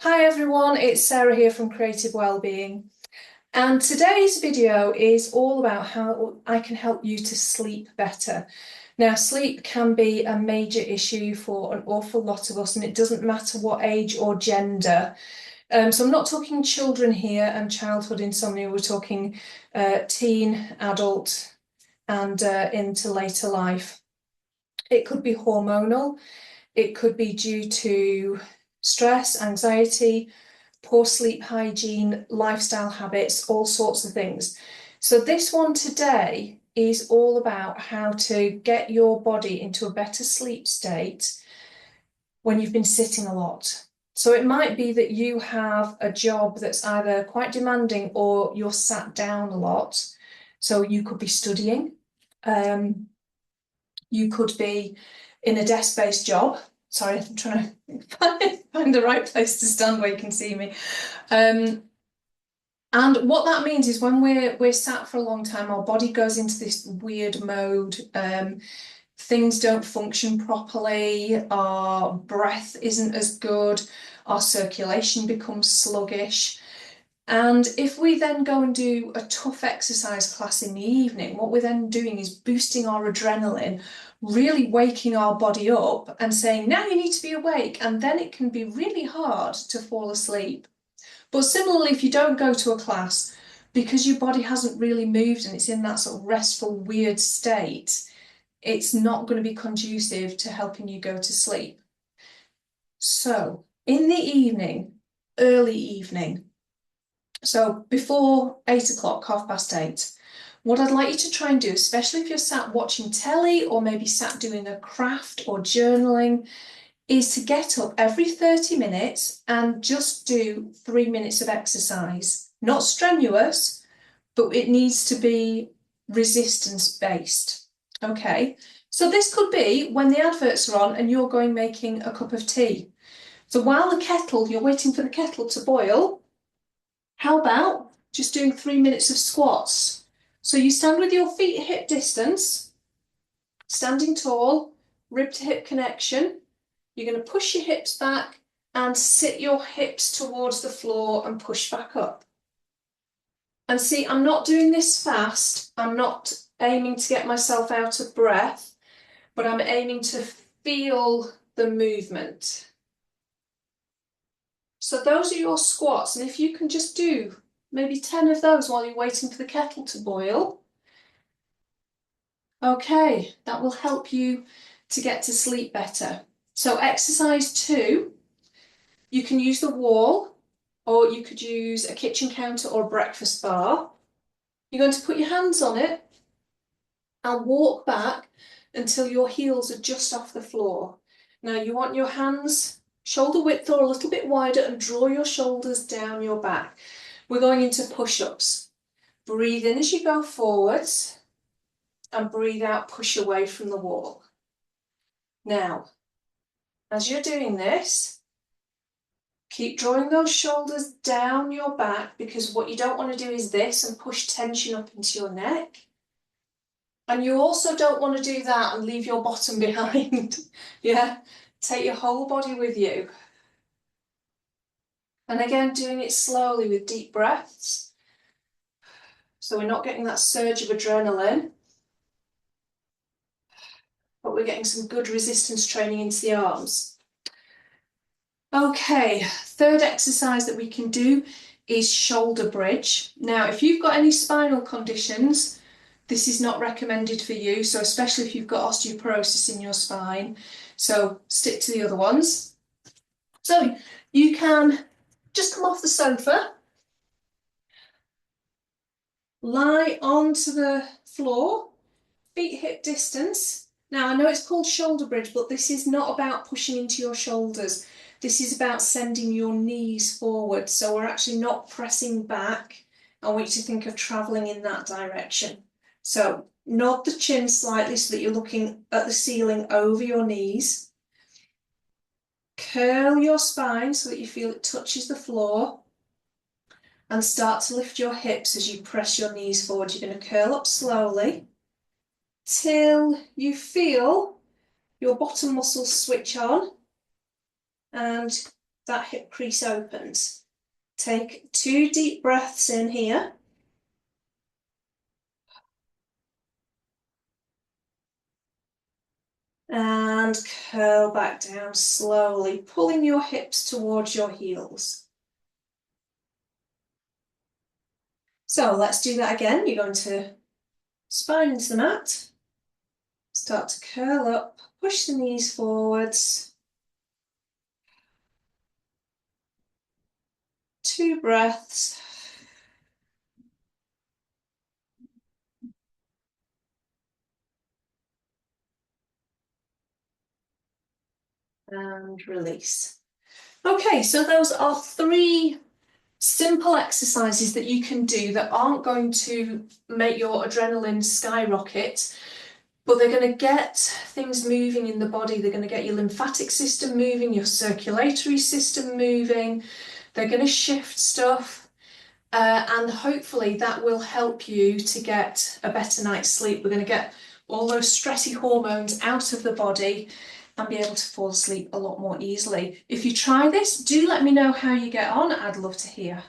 Hi everyone, it's Sarah here from Creative-Wellbeing, and today's video is all about how I can help you to sleep better. Now, sleep can be a major issue for an awful lot of us, and it doesn't matter what age or gender. So I'm not talking children here and childhood insomnia, we're talking teen, adult, and into later life. It could be hormonal, it could be due to stress, anxiety, poor sleep hygiene, lifestyle habits, all sorts of things. So this one today is all about how to get your body into a better sleep state when you've been sitting a lot. So it might be that you have a job that's either quite demanding or you're sat down a lot. So you could be studying. You could be in a desk-based job. Sorry, I'm trying to find the right place to stand where you can see me. And what that means is when we're sat for a long time, our body goes into this weird mode. Things don't function properly, our breath isn't as good, our circulation becomes sluggish. And if we then go and do a tough exercise class in the evening, what we're then doing is boosting our adrenaline, really waking our body up and saying, now you need to be awake. And then it can be really hard to fall asleep. But similarly, if you don't go to a class, because your body hasn't really moved and it's in that sort of restful, weird state, it's not going to be conducive to helping you go to sleep. So in the evening, early evening, so before 8 o'clock, 8:30, what I'd like you to try and do, especially if you're sat watching telly or maybe sat doing a craft or journaling, is to get up every 30 minutes and just do 3 minutes of exercise. Not strenuous, but it needs to be resistance-based. Okay, so this could be when the adverts are on and you're going making a cup of tea. So while you're waiting for the kettle to boil, how about just doing 3 minutes of squats? So you stand with your feet at hip distance, standing tall, rib to hip connection. You're going to push your hips back and sit your hips towards the floor and push back up. And see, I'm not doing this fast. I'm not aiming to get myself out of breath, but I'm aiming to feel the movement. So those are your squats, and if you can just do maybe 10 of those while you're waiting for the kettle to boil, okay, that will help you to get to sleep better. So exercise 2, you can use the wall, or you could use a kitchen counter or a breakfast bar. You're going to put your hands on it and walk back until your heels are just off the floor. Now you want your hands shoulder width or a little bit wider and draw your shoulders down your back. We're going into push-ups. Breathe in as you go forwards and breathe out, push away from the wall. Now, as you're doing this, keep drawing those shoulders down your back, because what you don't want to do is this and push tension up into your neck. And you also don't want to do that and leave your bottom behind. Yeah, take your whole body with you. And again, doing it slowly with deep breaths. So we're not getting that surge of adrenaline, but we're getting some good resistance training into the arms. Okay, third exercise that we can do is shoulder bridge. Now, if you've got any spinal conditions, this is not recommended for you, so especially if you've got osteoporosis in your spine, so stick to the other ones. So you can just come off the sofa, lie onto the floor, feet hip distance. Now, I know it's called shoulder bridge, but this is not about pushing into your shoulders. This is about sending your knees forward. So we're actually not pressing back. I want you to think of traveling in that direction. So nod the chin slightly so that you're looking at the ceiling over your knees. Curl your spine so that you feel it touches the floor. And start to lift your hips as you press your knees forward. You're going to curl up slowly till you feel your bottom muscles switch on, and that hip crease opens. Take 2 deep breaths in here. And curl back down slowly, pulling your hips towards your heels. So let's do that again. You're going to spine into the mat, start to curl up, push the knees forwards. 2 breaths. And release. Okay, so those are 3 simple exercises that you can do that aren't going to make your adrenaline skyrocket, but they're going to get things moving in the body. They're going to get your lymphatic system moving, your circulatory system moving. They're going to shift stuff. And hopefully that will help you to get a better night's sleep. We're going to get all those stressy hormones out of the body and be able to fall asleep a lot more easily. If you try this, do let me know how you get on. I'd love to hear.